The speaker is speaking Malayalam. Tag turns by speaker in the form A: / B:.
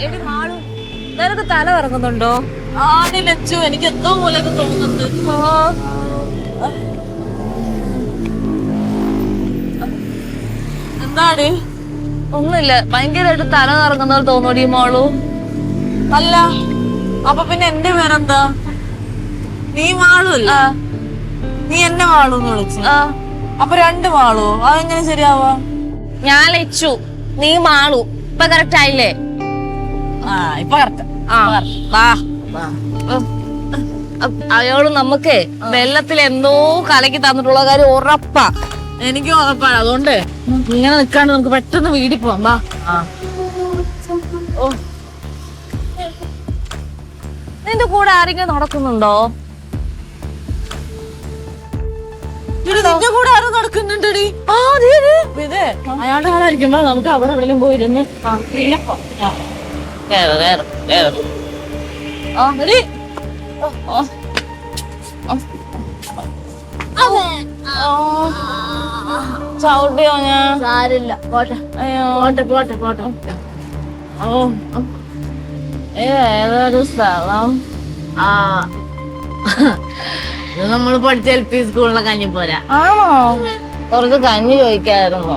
A: എടി മാളു, നിനക്ക് തല കറങ്ങുന്നുണ്ടോ?
B: ആദ്യം ലച്ചു എനിക്ക് എന്തോ പോലെയൊക്കെ തോന്നുന്നുണ്ട്. എന്താണ്?
A: ഒന്നുമില്ല, ഭയങ്കരമായിട്ട് തല കറങ്ങുന്നത് തോന്നൂടി മാളു.
B: അല്ല, അപ്പൊ പിന്നെ എന്റെ പേരെന്താ? നീ മാളു അല്ല? നീ എന്നെ മാളൂന്ന് വിളിച്ചു. അപ്പൊ രണ്ട് മാളു, അതെങ്ങനെ ശരിയാവാ?
A: ഞാൻ ലച്ചു, നീ മാളു. ഇപ്പൊ കറക്റ്റ് ആയില്ലേ?
B: ഇപ്പൊ കറക്റ്റ്.
A: അയാള് നമുക്കേ വെള്ളത്തിൽ എന്തോ കലക്കി തന്നിട്ടുള്ള കാര്യം ഉറപ്പാ.
B: എനിക്ക് ഉറപ്പാണ്. അതുകൊണ്ട് ഇങ്ങനെ നിക്കാണ്ട് നമുക്ക് പെട്ടെന്ന് വീട്ടിൽ പോവാം. വാ.
A: നിന്റെ കൂടെ ആരെങ്കിലും നടക്കുന്നുണ്ടോ?
B: നിന്റെ കൂടെ ആരോ നടക്കുന്നുണ്ടടി. ഇത് അയാളുടെ കാലായിരിക്കുമ്പോ നമുക്ക് അവിടെ എവിടെയും പോയിരുന്ന്
A: ചവിട്ടിയോ ഞാൻ?
B: സാരില്ല, പോട്ടെ. പോട്ടെ പോട്ടെ പോട്ടെ.
A: ഏതൊരു സ്ഥലം?
B: ഇത് നമ്മള് പഠിച്ച LP സ്കൂളിലെ കഞ്ഞി പോരാ.
A: ആണോ? കുറച്ച് കഞ്ഞി ചോദിക്കായിരുന്നു.